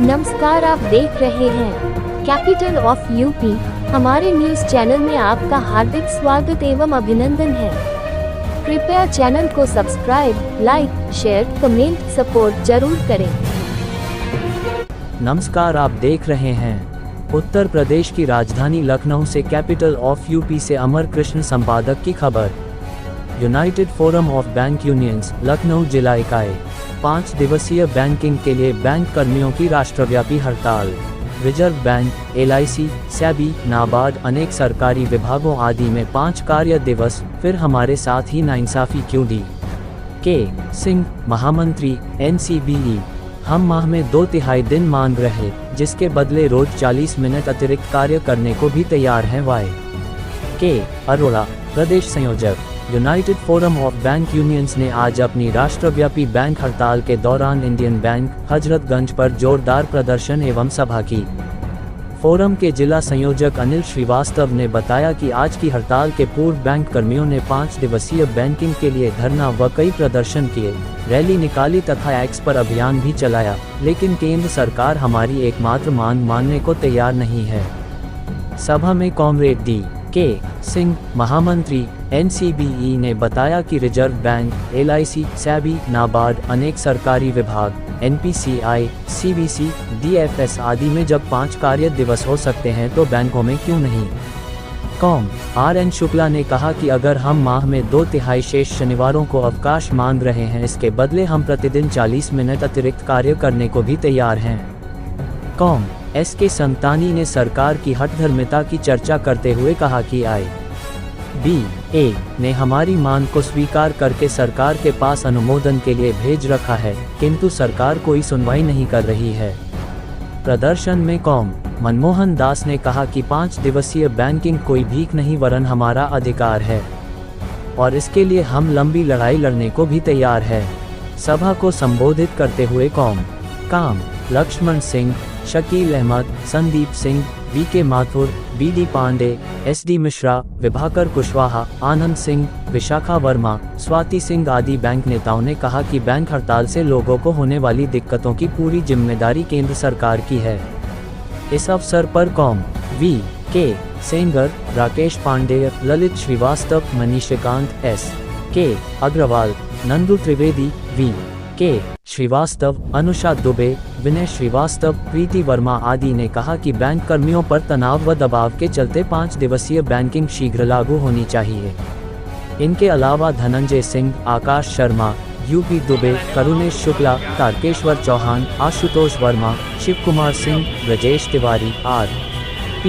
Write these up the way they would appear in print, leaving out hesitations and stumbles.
नमस्कार, आप देख रहे हैं कैपिटल ऑफ यूपी। हमारे न्यूज चैनल में आपका हार्दिक स्वागत एवं अभिनंदन है। कृपया चैनल को subscribe, like, share, comment, support जरूर करें। नमस्कार, आप देख रहे हैं उत्तर प्रदेश की राजधानी लखनऊ से कैपिटल ऑफ यूपी से अमर कृष्ण संपादक की खबर। United forum of bank unions Lucknow जिला इकाई 5 दिवसीय बैंकिंग के लिए बैंक कर्मियों की राष्ट्रव्यापी हड़ताल। Reserve bank, LIC, SEBI, NABARD, अनेक सरकारी विभागों आदि में 5 कार्य दिवस। फिर हमारे साथ ही नाइंसाफी क्यों? D.K. सिंह, महामंत्री, NCBE। हम माह में 2/3 दिन मांग रहे, जिसके बदले रोज 40 मिनट अतिरिक्त कार्य करने को भी तैयार हैं। Y.K. अरोड़ा, प्रदेश संयोजक, United forum of bank unions ने आज अपनी राष्ट्रव्यापी बैंक हड़ताल के दौरान इंडियन बैंक, हजरतगंज पर जोरदार प्रदर्शन एवं सभा की। फोरम के जिला संयोजक अनिल श्रीवास्तव ने बताया कि आज की हड़ताल के पूर्व बैंक कर्मियों ने 5 दिवसीय बैंकिंग के लिए धरना व कई प्रदर्शन किए, रैली निकाली तथा एक्स पर अभियान भी चलाया, लेकिन केंद्र सरकार हमारी एकमात्र मांग मानने को तैयार नहीं है। सभा में कॉमरेड D.K. सिंह, महामंत्री, NCBE ने बताया कि reserve bank, LIC, SEBI, NABARD, अनेक सरकारी विभाग, NPCI, CBC, DFS आदि में जब 5 कार्य दिवस हो सकते हैं तो बैंकों में क्यों नहीं? कॉम RN शुक्ला ने कहा कि अगर हम माह में 2/3 शेष शनिवारों को अवकाश मांग रहे हैं, इसके बदले हम प्रतिदिन 40 मिनट अतिरिक्त कार्य करने को भी तैयार हैं। कॉम SK संतानी ने सरकार की हठधर्मिता की चर्चा करते हुए कहा कि IBA ने हमारी मांग को स्वीकार करके सरकार के पास अनुमोदन के लिए भेज रखा है, किंतु सरकार कोई सुनवाई नहीं कर रही है। प्रदर्शन में कॉम मनमोहन दास ने कहा कि 5 दिवसीय बैंकिंग कोई भीख नहीं वरन हमारा अधिकार है और इसके लिए हम लंबी लड़ाई लड़ने को भी तैयार है। सभा को संबोधित करते हुए काम Lakshman Singh, Shakeel Ahmad, Sandeep Singh, VK Mathur, BD Pandey, SD Mishra, Vibhakar Kushwaha, Anand Singh, Vishakha Verma, Swati Singh आदि बैंक नेताओं ने कहा कि बैंक हड़ताल से लोगों को होने वाली दिक्कतों की पूरी जिम्मेदारी केंद्र सरकार की है। इस अवसर पर कॉम VK Sengar, Rakesh Pandey, Lalit Srivastava, Manishkant, SK Agarwal, Nandu Trivedi, VK Srivastava, Anusha Dubey, Vinay Srivastava, Preeti Verma आदि ने कहा कि बैंक कर्मियों पर तनाव व दबाव के चलते 5 दिवसीय बैंकिंग शीघ्र लागू होनी चाहिए। इनके अलावा धनंजय सिंह, आकाश शर्मा, UP दुबे, करुणेश शुक्ला, तारकेश्वर चौहान, आशुतोष वर्मा, शिव कुमार सिंह, ब्रजेश तिवारी, RP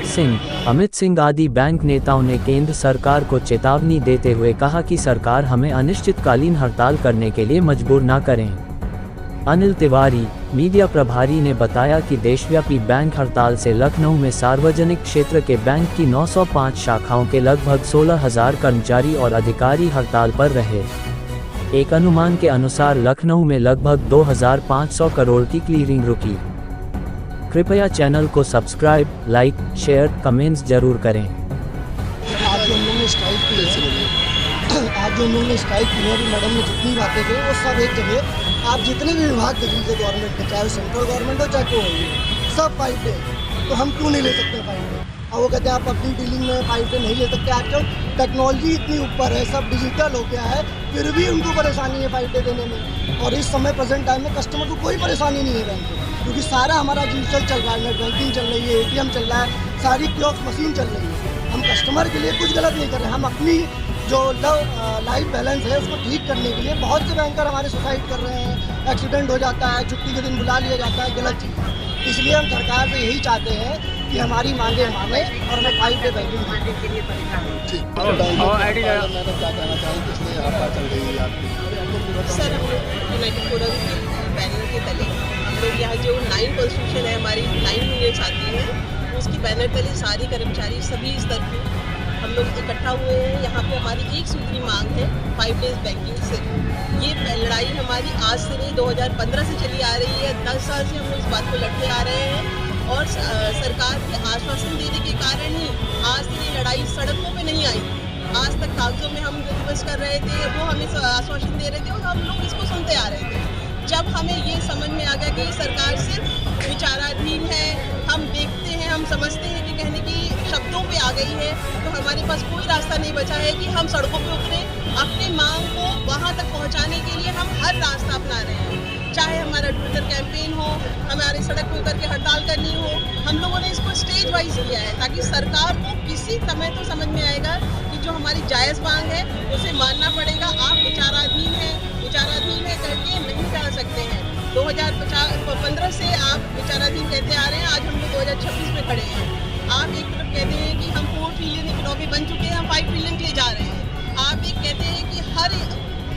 सिंह, अमित सिंह आदि बैंक नेताओं ने केंद्र सरकार को चेतावनी देते हुए कहा कि सरकार हमें अनिश्चितकालीन हड़ताल करने के लिए मजबूर न करें। अनिल तिवारी, मीडिया प्रभारी, ने बताया कि देशव्यापी बैंक हड़ताल से लखनऊ में सार्वजनिक क्षेत्र के बैंक की 905 शाखाओं के लगभग 16,000 कर्मचारी और अधिकारी हड़ताल पर रहे। एक अनुमान के अनुसार लखनऊ में लगभग 2,500 करोड़ की क्लीयरिंग रुकी। कृपया चैनल को सब्सक्राइब, लाइक, शेयर, कमेंट्स जरूर करें। आज जो उन्होंने स्ट्राइक की है, मैडम ने जितनी बातें की वो सब एक जगह, आप जितने भी विभाग देख लीजिए गवर्नमेंट के, चाहे सेंट्रल गवर्नमेंट हो चाहे कोई हो, सब 5 डे। तो हम क्यों नहीं ले सकते 5 डे? और वो कहते हैं आप अपनी डीलिंग में 5 डे नहीं ले सकते। आजकल टेक्नोलॉजी इतनी ऊपर है, सब डिजिटल हो गया है, फिर भी उनको परेशानी है 5 डे देने में। और इस समय प्रेजेंट टाइम में कस्टमर को कोई परेशानी नहीं है बैंक में, क्योंकि सारा हमारा डिजिटल चल रहा है, नेट बैंकिंग चल रही है, ATM चल रहा है, सारी कियोस्क मशीन चल रही है। हम कस्टमर के लिए कुछ गलत नहीं कर रहे हैं, हम अपनी जो लाइफ बैलेंस है उसको ठीक करने के लिए बहुत से बैंकर हमारे सुसाइड कर रहे हैं, एक्सीडेंट हो जाता है, छुट्टी के दिन बुला लिया जाता है, गलत चीज़ है। इसलिए हम सरकार से यही चाहते हैं कि हमारी मांगे माने और हमें 5 डे बैंकिंग के लिए सर, हम लोग यूनाइटेड फोरम के बैनर के तले, हम लोग यहाँ जो 9 कॉन्स्टिट्यूशन है, हमारी 9 यूनिट्स आती हैं, उसकी बैनर तले सारे कर्मचारी सभी स्तर पे हम लोग इकट्ठा हुए हैं। यहाँ पे हमारी एक सूत्री मांग है 5 डेज बैंकिंग से। ये लड़ाई हमारी आज से नहीं, 2015 से चली आ रही है। 10 साल से हम लोग इस बात को लड़ते आ रहे हैं और सरकार के आश्वासन देने के कारण ही आज ये लड़ाई सड़कों पे नहीं आई। आज तक कागजों में हम रिक्वेस्ट कर रहे थे, वो हमें आश्वासन दे रहे थे और हम लोग इसको सुनते आ रहे थे। जब हमें ये समझ में आ गया कि सरकार सिर्फ समझते हैं कि कहने की शब्दों पे आ गई है, तो हमारे पास कोई रास्ता नहीं बचा है कि हम सड़कों पे उतरे। अपनी मांग को वहाँ तक पहुँचाने के लिए हम हर रास्ता अपना रहे हैं, चाहे हमारा ट्विटर कैंपेन हो, हमारी सड़क पे उतर के हड़ताल करनी हो। हम लोगों ने इसको स्टेज वाइज किया है ताकि सरकार को किसी समय तो समझ में आएगा कि जो हमारी जायज़ मांग है उसे मानना पड़ेगा। आप विचाराधीन है करके नहीं जा सकते हैं। 2015 से आप विचाराधीन कहते आ रहे हैं, आज हम लोग 2026 में खड़े हैं। आप एक तरफ कहते हैं कि हम 4 ट्रिलियन इकोनॉमी बन चुके हैं, हम 5 ट्रिलियन के लिए जा रहे हैं। आप एक कहते हैं कि हर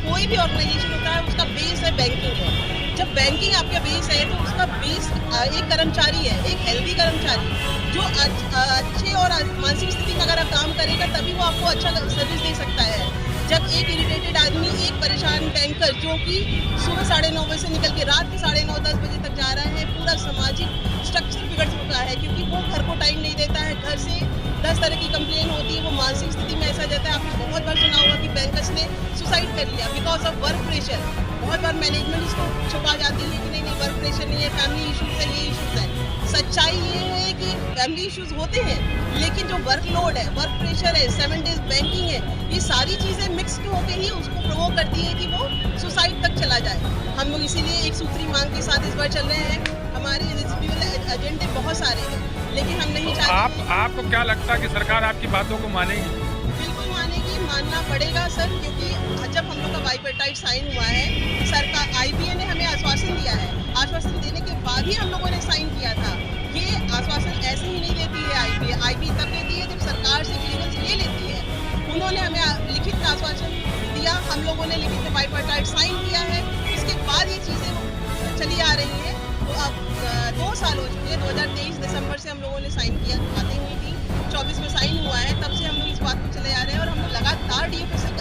कोई भी ऑर्गेनाइजेशन होता है उसका बेस है बैंकिंग है। जब बैंकिंग आपका बेस है तो उसका बेस एक कर्मचारी है, एक हेल्दी कर्मचारी जो अच्छे और मानसिक स्थिति में अगर आप काम करेगा तभी वो आपको अच्छा सर्विस दे सकता है। जब एक इरिटेटेड आदमी, एक परेशान बैंकर जो कि सुबह 9:30 बजे से निकल के रात के 9:30-10 बजे तक जा रहा है, पूरा सामाजिक स्ट्रक्चर बिगड़ चुका है क्योंकि वो घर को टाइम नहीं देता है, घर से 10 तरह की कंप्लेन होती है, वो मानसिक स्थिति में ऐसा जाता है। आपने बहुत बार सुना होगा कि बैंकर्स ने सुसाइड कर लिया बिकॉज ऑफ वर्क प्रेशर। बहुत बार मैनेजमेंट इसको छुपा जाती है कि नहीं वर्क प्रेशर नहीं है, फैमिली इशूज़ है, ये इशूज़ है। सच्चाई ये है कि फैमिली इश्यूज होते हैं, लेकिन जो वर्कलोड है, वर्क प्रेशर है, 7 डेज बैंकिंग है, ये सारी चीज़ें मिक्स होकर ही उसको प्रोवोक करती है कि वो सुसाइड तक चला जाए। हम लोग इसीलिए एक सूत्री मांग के साथ इस बार चल रहे हैं। हमारे रिजिबल एजेंडे बहुत सारे हैं, लेकिन हम नहीं चाहते। आपको क्या लगता है कि सरकार आपकी बातों को मानेगी? बिल्कुल मानेगी, मानना पड़ेगा सर, क्योंकि जब हम लोग का बाइपेटाइट साइन हुआ है, सरकार IBA ने हमें आश्वासन दिया है। आश्वासन देने के बाद ही हम लोगों ने साइन किया था। ये आश्वासन ऐसे ही नहीं देती है IBA तब देती है जब सरकार से क्लियरेंस ले लेती है। उन्होंने हमें लिखित का आश्वासन दिया, हम लोगों ने लिखित में बाइपेटाइट साइन किया है। इसके बाद ये चीज़ें चली आ रही हैं। तो अब 2 साल हो चुके हैं, 2023 दिसंबर से हम लोगों ने साइन किया, बातें हुई थी, 24 में साइन हुआ है, तब से हम लोग इस बात को चले आ रहे हैं और हम लोग लगातार DFA से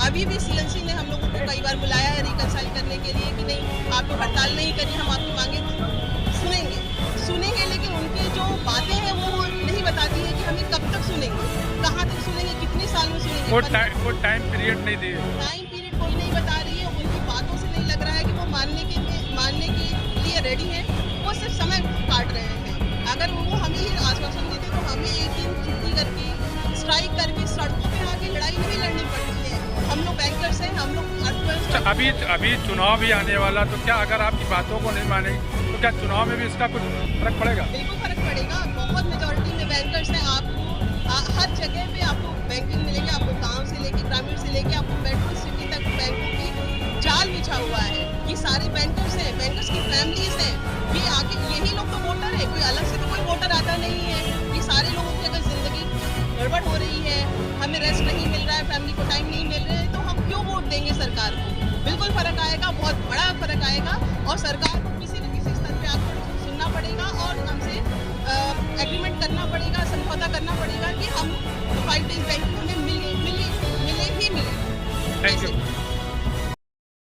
अभी भी CNC ने हम लोगों को कई बार बुलाया है रिकंसाइल करने के लिए कि नहीं आप लोग हड़ताल नहीं करिए, हम आपकी मांगे सुनेंगे, लेकिन उनकी जो बातें हैं वो नहीं बताती है कि हमें कब तक सुनेंगे, कहाँ तक सुनेंगे, कितने साल में सुनेंगे। वो टाइम पीरियड नहीं दिए, टाइम पीरियड कोई नहीं बता रही है। उनकी बातों से नहीं लग रहा है कि वो मानने के लिए रेडी है, वो सिर्फ समय काट रहे हैं। अगर वो हमें ये आश्वासन देते तो हमें एक दिन छुट्टी करके, स्ट्राइक करके, सड़कों पे आके लड़ाई नहीं लड़नी पड़ती है। हम लोग बैंकर्स हैं, हम लोग अभी चुनाव भी आने वाला, तो क्या अगर आपकी बातों को नहीं मानेगी तो क्या चुनाव में भी इसका कुछ फर्क पड़ेगा? बिल्कुल फर्क पड़ेगा। बहुत मेजॉरिटी में बैंकर्स हैं। आपको हर जगह पे आपको बैंकिंग मिलेगी, आपको गांव से लेके ग्रामीण से लेके आपको मेट्रो सिटी तक बैंकों की जाल बिछा हुआ है। ये सारे बैंकर्स हैं, बैंकर्स की फैमिलीज हैं, ये आके यही लोग तो वोटर है, कोई अलग से तो कोई वोटर आता नहीं है। ये सारे लोगों की अगर जिंदगी गड़बड़ हो रही है, हमें रेस्ट नहीं मिल रहा है, फैमिली को टाइम नहीं मिल रहा है, तो हम क्यों वोट देंगे सरकार को? बिल्कुल फर्क आएगा, बहुत बड़ा फर्क आएगा और सरकार को किसी न किसी स्तर पे आकर सुनना पड़ेगा और हमसे एग्रीमेंट करना पड़ेगा, समझौता करना